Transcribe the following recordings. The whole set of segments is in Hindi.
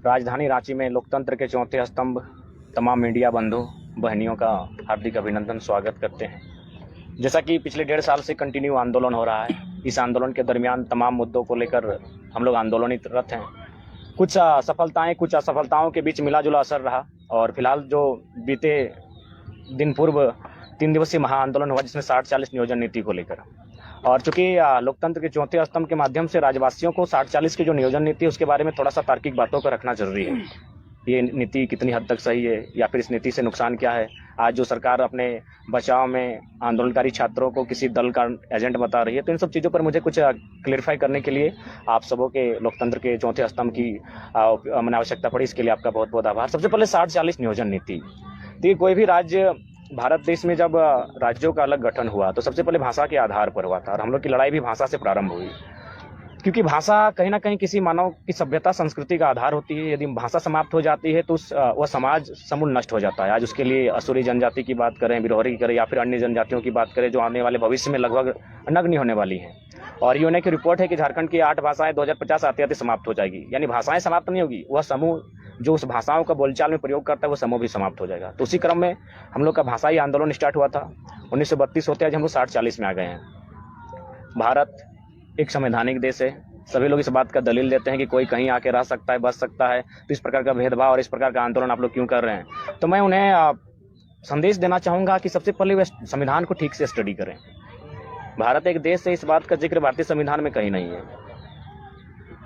राजधानी रांची में लोकतंत्र के चौथे स्तंभ तमाम मीडिया बंधु बहनियों का हार्दिक अभिनंदन स्वागत करते हैं। जैसा कि पिछले 1.5 साल से कंटिन्यू आंदोलन हो रहा है, इस आंदोलन के दरमियान तमाम मुद्दों को लेकर हम लोग आंदोलनरत हैं। कुछ सफलताएं, कुछ असफलताओं के बीच मिला जुला असर रहा और फिलहाल जो बीते दिन पूर्व 3 दिवसीय महाआंदोलन हुआ जिसमें 60-40 नियोजन नीति को लेकर, और चूंकि लोकतंत्र के चौथे स्तंभ के माध्यम से राज्यवासियों को 60-40 की जो नियोजन नीति है उसके बारे में थोड़ा सा तार्किक बातों को रखना जरूरी है। ये नीति कितनी हद तक सही है या फिर इस नीति से नुकसान क्या है। आज जो सरकार अपने बचाव में आंदोलनकारी छात्रों को किसी दल का एजेंट बता रही है, तो इन सब चीज़ों पर मुझे कुछ क्लेरिफाई करने के लिए आप सबों के लोकतंत्र के चौथे स्तंभ की मैंने आवश्यकता पड़ी। इसके लिए आपका बहुत बहुत आभार। सबसे पहले 60-40 नियोजन नीति। देखिए, कोई भी राज्य भारत देश में जब राज्यों का अलग गठन हुआ तो सबसे पहले भाषा के आधार पर हुआ था और हम लोग की लड़ाई भी भाषा से प्रारंभ हुई, क्योंकि भाषा कहीं ना कहीं किसी मानव की सभ्यता संस्कृति का आधार होती है। यदि भाषा समाप्त हो जाती है तो वह समाज समूल नष्ट हो जाता है। आज उसके लिए असुरी जनजाति की बात करें, बिरहोरी करें या फिर अन्य जनजातियों की बात करें जो आने वाले भविष्य में लगभग नग्न होने वाली हैं। और यूएनए की रिपोर्ट है कि झारखंड की 8 भाषाएं 2050 आते आते समाप्त हो जाएगी। यानी भाषाएं समाप्त नहीं होगी, वह समूह जो उस भाषाओं का बोलचाल में प्रयोग करता है वो समूह भी समाप्त हो जाएगा। तो उसी क्रम में हम लोग का भाषाई आंदोलन स्टार्ट हुआ था। 1932 होते आज हम लोग 60-40 में आ गए हैं। भारत एक संवैधानिक देश है। सभी लोग इस बात का दलील देते हैं कि कोई कहीं आके रह सकता है, बस सकता है, तो इस प्रकार का भेदभाव और इस प्रकार का आंदोलन आप लोग क्यों कर रहे हैं। तो मैं उन्हें संदेश देना चाहूँगा कि सबसे पहले वे संविधान को ठीक से स्टडी करें। भारत एक देश है, इस बात का जिक्र भारतीय संविधान में कहीं नहीं है।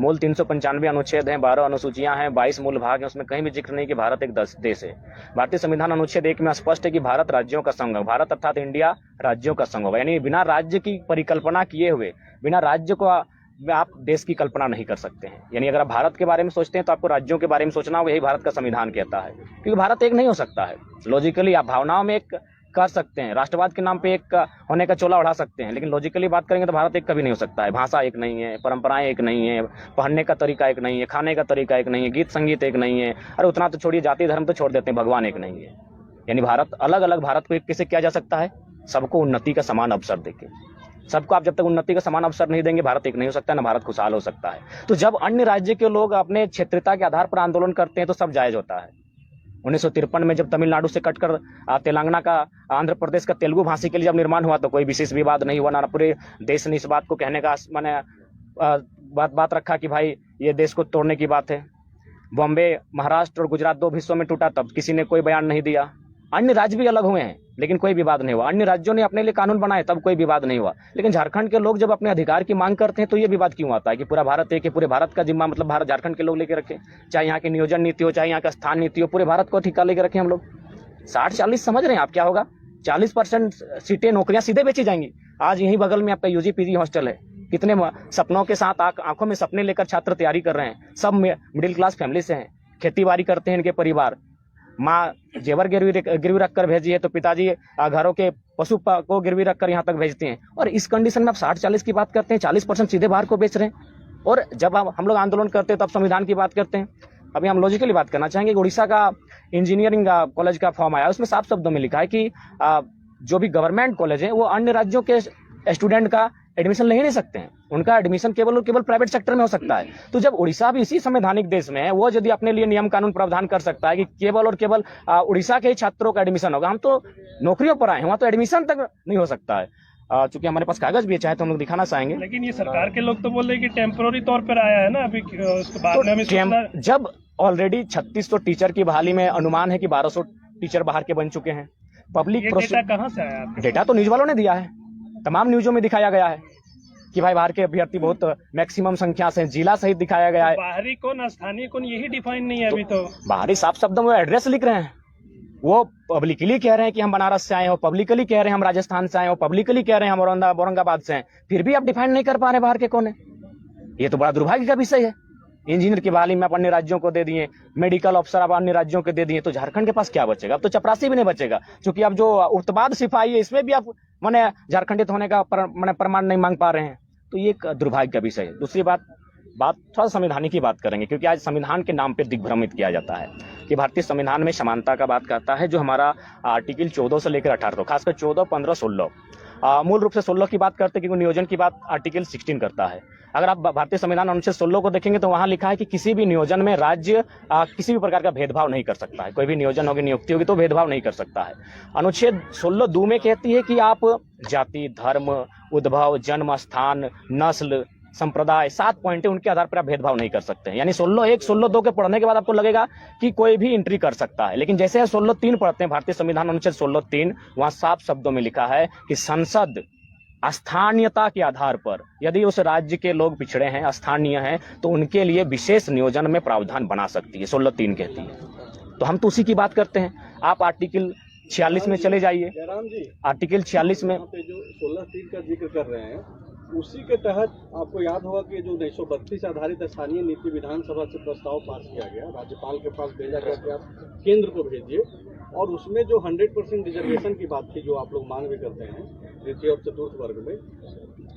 मूल 395 अनुच्छेद हैं, 12 अनुसूचियां हैं, 22 मूल भाग हैं, उसमें कहीं भी जिक्र नहीं कि भारत एक देश है। भारतीय संविधान अनुच्छेद 1 में स्पष्ट है कि भारत राज्यों का संघ, भारत अर्थात इंडिया राज्यों का संघ होगा। यानी बिना राज्य की परिकल्पना किए हुए, बिना राज्य को आप देश की कल्पना नहीं कर सकते हैं। यानी अगर आप भारत के बारे में सोचते हैं तो आपको राज्यों के बारे में सोचना होगा। यही भारत का संविधान कहता है, क्योंकि भारत एक नहीं हो सकता है। लॉजिकली आप भावनाओं में एक कर सकते हैं, राष्ट्रवाद के नाम पे एक होने का चोला उड़ा सकते हैं, लेकिन लॉजिकली बात करेंगे तो भारत एक कभी नहीं हो सकता है। भाषा एक नहीं है, परंपराएं एक नहीं है, पहनने का तरीका एक नहीं है, खाने का तरीका एक नहीं है, गीत संगीत एक नहीं है। अरे उतना तो छोड़िए, जाति धर्म तो छोड़ देते हैं, भगवान एक नहीं है। यानी भारत अलग अलग, भारत को एक कैसे किया जा सकता है, सबको उन्नति का समान अवसर देके। सबको आप जब तक उन्नति का समान अवसर नहीं देंगे, भारत एक नहीं हो सकता, ना भारत खुशहाल हो सकता है। तो जब अन्य राज्य के लोग अपने क्षेत्रीयता के आधार पर आंदोलन करते हैं तो सब जायज होता है। 1953 में जब तमिलनाडु से कटकर तेलंगाना का, आंध्र प्रदेश का तेलुगु भाषी के लिए जब निर्माण हुआ तो कोई विशेष विवाद नहीं हुआ। ना पूरे देश ने इस बात को कहने का मैंने बात रखा कि भाई ये देश को तोड़ने की बात है। बॉम्बे, महाराष्ट्र और गुजरात 2 हिस्सों में टूटा, तब किसी ने कोई बयान नहीं दिया। अन्य राज्य भी अलग हुए हैं लेकिन कोई विवाद नहीं हुआ। अन्य राज्यों ने अपने लिए कानून बनाए, तब कोई विवाद नहीं हुआ। लेकिन झारखंड के लोग जब अपने अधिकार की मांग करते हैं तो ये विवाद क्यों आता है कि पूरा भारत एक है, पूरे भारत का जिम्मा मतलब भारत झारखंड के लोग लेके रखें। चाहे यहाँ की नियोजन नीति हो, चाहे यहाँ का स्थान नीति हो, पूरे भारत को ठिका लेके रखें हम लोग। 60-40 समझ रहे हैं आप क्या होगा? 40% सीटें, नौकरियां सीधे बेची जाएंगी। आज यहीं बगल में आपका यूजी पीजी हॉस्टल है। कितने सपनों के साथ आंखों में सपने लेकर छात्र तैयारी कर रहे हैं। सब मिडिल क्लास फैमिली से हैं, खेती बाड़ी करते हैं इनके परिवार। माँ जेवर गिरवी रख कर भेजी है तो पिताजी घरों के पशु को गिरवी रख कर यहाँ तक भेजते हैं। और इस कंडीशन में आप 60-40 की बात करते हैं, 40% सीधे बाहर को बेच रहे हैं। और जब हम लोग आंदोलन करते हैं तब संविधान की बात करते हैं। अभी हम लॉजिकली बात करना चाहेंगे। उड़ीसा का इंजीनियरिंग कॉलेज का फॉर्म आया, उसमें साफ शब्दों में लिखा है कि जो भी गवर्नमेंट कॉलेज है वो अन्य राज्यों के स्टूडेंट का एडमिशन ले ही नहीं सकते हैं। उनका एडमिशन केवल और केवल प्राइवेट सेक्टर में हो सकता है। तो जब उड़ीसा भी इसी संवैधानिक देश में है, वो यदि अपने लिए नियम कानून प्रावधान कर सकता है कि केवल और केवल उड़ीसा के ही छात्रों का एडमिशन होगा, हम तो नौकरियों पर आए हैं, वहाँ तो एडमिशन तक नहीं हो सकता है। चूंकि हमारे पास कागज भी चाहे तो हम लोग दिखाना चाहेंगे। लेकिन ये सरकार के लोग तो बोल रहे हैं कि टेम्पोररी तौर पर आया है ना, अभी उसके बाद में जब ऑलरेडी 3600 टीचर की बहाली में अनुमान है कि 1200 टीचर बाहर के बन चुके हैं। पब्लिक डेटा कहाँ से आया? डेटा तो न्यूज वालों ने दिया है, तमाम न्यूजों में दिखाया गया है कि भाई बाहर के अभ्यर्थी बहुत मैक्सिमम संख्या से, जिला सहित दिखाया गया है। बाहरी कौन, स्थानीय कौन, यही डिफाइन नहीं है अभी तो। बाहरी साफ शब्दों में एड्रेस लिख रहे हैं। वो पब्लिकली कह रहे हैं कि हम बनारस से आए हो, पब्लिकली कह रहे हैं हम राजस्थान से आए हो, पब्लिकली कह रहे हैं हम औरंगाबाद से हैं, फिर भी आप डिफाइन नहीं कर पा रहे बाहर के कौन है। ये तो बड़ा दुर्भाग्य का विषय है। इंजीनियर की बहाली में आप अन्य राज्यों को दे दिए, मेडिकल अफसर आप अन्य राज्यों को दे दिए, तो झारखंड के पास क्या बचेगा? अब तो चपरासी भी नहीं बचेगा, क्योंकि अब जो उत्पाद सिपाही है इसमें भी आप माने झारखंडित होने का प्रमाण नहीं मांग पा रहे हैं। तो ये एक दुर्भाग्य का विषय है। दूसरी बात थोड़ा संविधान की बात करेंगे, क्योंकि आज संविधान के नाम पे दिग्भ्रमित किया जाता है कि भारतीय संविधान में समानता का बात करता है, जो हमारा आर्टिकल 14 से लेकर 18 खासकर 14, 15, 16 मूल रूप से 16 की बात करते हैं क्योंकि नियोजन की बात आर्टिकल 16 करता है। अगर आप भारतीय संविधान अनुच्छेद 16 को देखेंगे तो वहां लिखा है कि किसी भी नियोजन में राज्य किसी भी प्रकार का भेदभाव नहीं कर सकता है। कोई भी नियोजन होगी, नियुक्ति होगी तो भेदभाव नहीं कर सकता है। अनुच्छेद 16 दो में कहती है कि आप जाति, धर्म, उद्भव, जन्म स्थान, नस्ल, संप्रदाय, 7 पॉइंट है, उनके आधार पर आप भेदभाव नहीं कर सकते हैं। यानी 16(1) 16(2) के पढ़ने के बाद आपको लगेगा कि कोई भी एंट्री कर सकता है, लेकिन जैसे 16(3) पढ़ते हैं भारतीय संविधान अनुच्छेद 16(3), वहां साफ शब्दों में लिखा है कि संसद स्थानीयता के आधार पर यदि उस राज्य के लोग पिछड़े हैं, स्थानीय हैं, तो उनके लिए विशेष नियोजन में प्रावधान बना सकती है, 16(3) कहती है। तो हम तो उसी की बात करते हैं। आप आर्टिकल 46 में चले जाइए। जयराम जी, आर्टिकल 46 में जो 16(3) का जिक्र कर रहे हैं, उसी के तहत आपको याद होगा कि जो 1932 आधारित स्थानीय नीति विधानसभा से प्रस्ताव पास किया गया, राज्यपाल के पास भेजा गया कि आप केंद्र को भेजिए, और उसमें जो 100% रिजर्वेशन की बात थी, जो आप लोग मांग भी करते हैं तृतीय और चतुर्थ वर्ग में,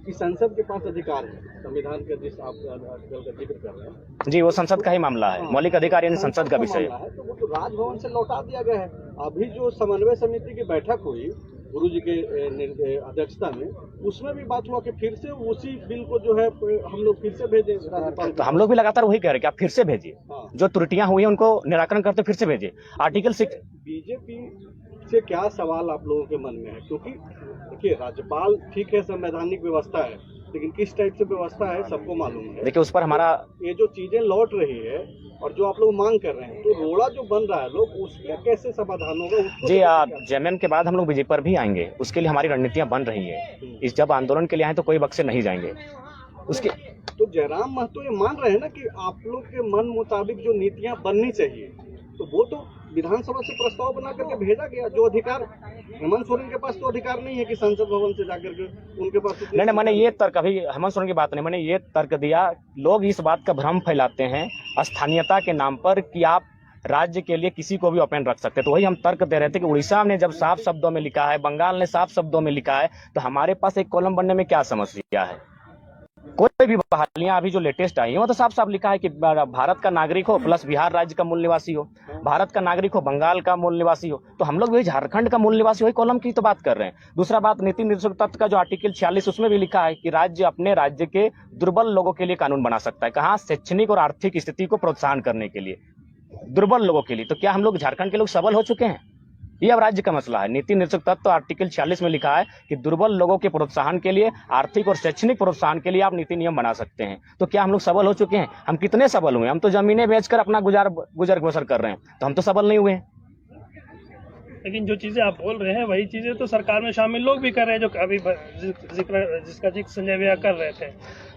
कि संसद के पास अधिकार है, संविधान के जिस आप आर्टिकल का जिक्र कर रहे हैं जी, वो संसद का ही मामला है, मौलिक अधिकार यानी संसद का विषय है। तो वो तो राजभवन से लौटा दिया गया है। अभी जो समन्वय समिति की बैठक हुई गुरु जी के अध्यक्षता में, उसमें भी बात हुआ कि फिर से उसी बिल को जो है हम लोग फिर से भेजें राज्यपाल। तो हम लोग भी लगातार वही कह रहे हैं कि आप फिर से भेजिए। हाँ। जो त्रुटियां हुई हैं उनको निराकरण करते फिर से भेजिए। आर्टिकल 6 बीजेपी से क्या सवाल आप लोगों के मन में है? क्योंकि देखिए, राज्यपाल ठीक है, संवैधानिक व्यवस्था है, लेकिन किस टाइप से व्यवस्था है सबको मालूम है। देखिए, उस पर हमारा ये जो चीजें लौट रही है और जो आप लोग मांग कर रहे हैं, तो रोड़ा जो बन रहा है लोग, उसका कैसे समाधान होगा? जी, जेएमएम के बाद हम लोग बीजेपी पर भी आएंगे, उसके लिए हमारी रणनीतियां बन रही है। इस जब आंदोलन के लिए आए तो कोई बक्से नहीं जाएंगे उसके। तो जयराम महतो ये मान रहे हैं ना कि आप लोग के मन मुताबिक जो नीतियां बननी चाहिए, तो वो तो विधानसभा से प्रस्ताव बना करके भेजा गया। जो अधिकार हेमंत सोरेन के पास तो अधिकार नहीं है कि संसद भवन से जाकर के उनके पास तो नहीं, मैंने ये तर्क, अभी हेमंत सोरेन की बात नहीं, मैंने ये तर्क दिया। लोग इस बात का भ्रम फैलाते हैं स्थानीयता के नाम पर कि आप राज्य के लिए किसी को भी ओपन रख सकते हैं। तो वही हम तर्क दे रहे थे कि उड़ीसा ने जब साफ शब्दों में लिखा है, बंगाल ने साफ शब्दों में लिखा है, तो हमारे पास एक कॉलम बनने में क्या समस्या है? कोई भी बहालियां अभी जो लेटेस्ट आई है वो तो साफ साफ लिखा है कि भारत का नागरिक हो प्लस बिहार राज्य का मूल निवासी हो, भारत का नागरिक हो, बंगाल का मूल निवासी हो। तो हम लोग भी झारखंड का मूल निवासी, वही कॉलम की तो बात कर रहे हैं। दूसरा बात, नीति निर्देशक तत्व का जो आर्टिकल 46, उसमें भी लिखा है कि राज्य अपने राज्य के दुर्बल लोगों के लिए कानून बना सकता है। कहाँ? शैक्षणिक और आर्थिक स्थिति को प्रोत्साहन करने के लिए, दुर्बल लोगों के लिए। तो क्या हम लोग झारखंड के लोग सबल हो चुके हैं? ये अब राज्य का मसला है। नीति निर्देशक तत्व आर्टिकल 46 में लिखा है कि दुर्बल लोगों के प्रोत्साहन के लिए, आर्थिक और शैक्षणिक प्रोत्साहन के लिए आप नीति नियम बना सकते हैं। तो क्या हम लोग सबल हो चुके हैं? हम कितने सबल हुए? हम तो जमीनें बेचकर अपना गुजर बसर कर रहे हैं, तो हम तो सबल नहीं हुए। लेकिन जो चीजें आप बोल रहे हैं वही चीजें तो सरकार में शामिल लोग भी कर रहे हैं, जो अभी जिसका जिक्र संजय भैया कर रहे थे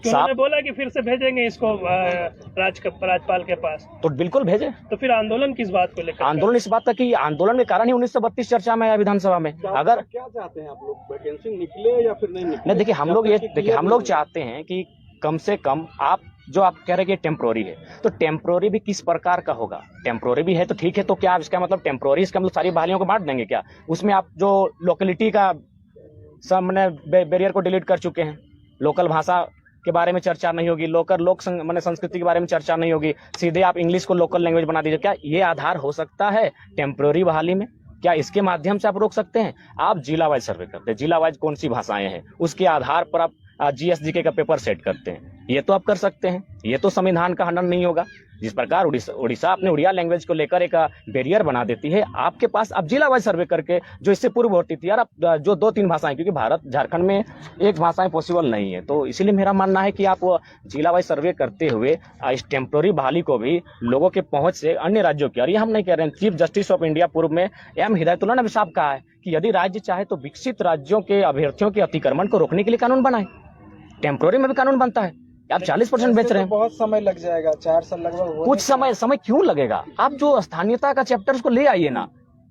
कि उन्होंने बोला कि फिर से भेजेंगे इसको राज्यपाल के पास। तो बिल्कुल भेजे। तो फिर आंदोलन किस बात को लेकर? आंदोलन इस बात का कि आंदोलन के कारण ही 1932 चर्चा में आया विधानसभा में। अगर क्या चाहते हैं आप लोग, वैकेंसी निकले या फिर नहीं निकले? नहीं, देखिए हम लोग चाहते हैं कि कम से कम आप जो आप कह रहे हैं कि टेम्प्रोरी है, तो टेम्प्रोरी भी किस प्रकार का होगा? टेम्प्रोरी भी है तो ठीक है, तो क्या इसका मतलब टेम्प्रोरी, इसका मतलब सारी बहालियों को बांट देंगे क्या? उसमें आप जो लोकेलिटी का सामने बैरियर को डिलीट कर चुके हैं, लोकल भाषा के बारे में चर्चा नहीं होगी, मैंने संस्कृति के बारे में चर्चा नहीं होगी, सीधे आप इंग्लिश को लोकल लैंग्वेज बना दीजिए। क्या ये आधार हो सकता है टेम्प्रोरी बहाली में? क्या इसके माध्यम से आप रोक सकते हैं? आप जिला वाइज सर्वे करते हैं, जिला वाइज कौन सी भाषाएं हैं, उसके आधार पर आप GSGK का पेपर सेट करते हैं। ये तो आप कर सकते हैं, ये तो संविधान का हनन नहीं होगा। जिस प्रकार उड़ीसा अपने उड़िया लैंग्वेज को लेकर एक बैरियर बना देती है, आपके पास अब जिला वाइज सर्वे करके, जो इससे पूर्व होती थी यार, अब जो 2-3 भाषाएं, क्योंकि भारत झारखंड में एक भाषाएं पॉसिबल नहीं है, तो इसीलिए मेरा मानना है कि आप जिला वाइज सर्वे करते हुए इस टेम्प्रोरी बहाली को भी लोगों के पहुंच से अन्य राज्यों की, और ये हम नहीं कह रहे हैं, चीफ जस्टिस ऑफ इंडिया पूर्व में M हिदायतुल्लाह ने भी साफ कहा है कि यदि राज्य चाहे तो विकसित राज्यों के अभ्यर्थियों के अतिक्रमण को रोकने के लिए कानून बनाए। टेम्प्रोरी में भी कानून बनता है। आप 40% बेच रहे हैं, बहुत समय लग जाएगा, 4 साल लगभग। कुछ समय क्यों लगेगा? आप जो स्थानीयता का चैप्टर उसको ले आइए ना।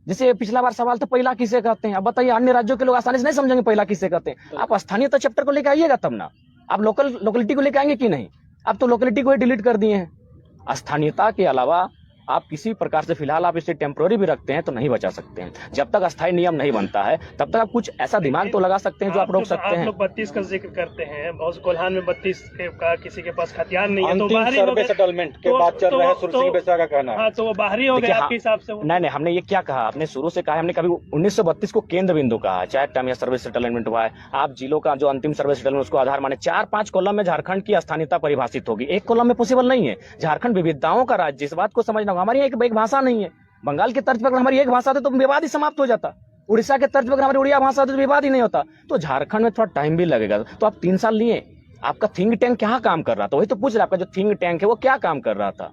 जैसे पिछला बार सवाल था पहला किसे कहते हैं, अब बताइए, अन्य राज्यों के लोग आसानी से नहीं समझेंगे पहला किसे कहते हैं। आप स्थानीयता चैप्टर को लेकर आइएगा तब ना। आप लोकेलिटी को लेकर आएंगे कि नहीं? आप तो लोकेलिटी को ही डिलीट कर दिए हैं। स्थानीयता के अलावा आप किसी प्रकार से फिलहाल आप इसे टेम्पोररी भी रखते हैं तो नहीं बचा सकते हैं। जब तक अस्थायी नियम नहीं बनता है तब तक आप कुछ ऐसा दिमाग तो लगा सकते हैं जो आप रोक सकते हैं। आप लोग 32 का जिक्र करते हैं, बहुत कोल्हान में 32 का किसी के पास हथियार नहीं है, तो अंतिम बाहरी हो सर्वे गए। सेटलमेंट के बाद चल रहा है, सुरसिंह बेसरा का कहना है। हाँ, तो वो बाहरी हो गए देखिए, आपके हिसाब से। नहीं, हमने ये क्या कहा, आपने शुरू से कहा, हमने कभी 1932 को केंद्र बिंदु कहा है, चाहे टाइम या सर्विस सेटलमेंट हुआ है। आप जिलों का जो अंतिम सर्विस सेटलमेंट उसको आधार माने 4-5 कॉलम में झारखंड की स्थानीयता परिभाषित होगी, एक कॉलम में पॉसिबल नहीं है। झारखंड विविधताओं का राज्य, इस बात को समझना होगा। हमारी एक भाषा नहीं है। बंगाल के तर्ज पर अगर हमारी एक भाषा होती तो विवाद ही समाप्त हो जाता। उड़ीसा के तर्ज पर अगर हमारी उड़िया भाषा होती तो विवाद ही नहीं होता। तो झारखंड में थोड़ा टाइम भी लगेगा। तो आप 3 साल लिए, आपका थिंक टैंक क्या काम कर रहा था, वही तो पूछ रहा, आपका जो थिंक टैंक है वो क्या काम कर रहा था।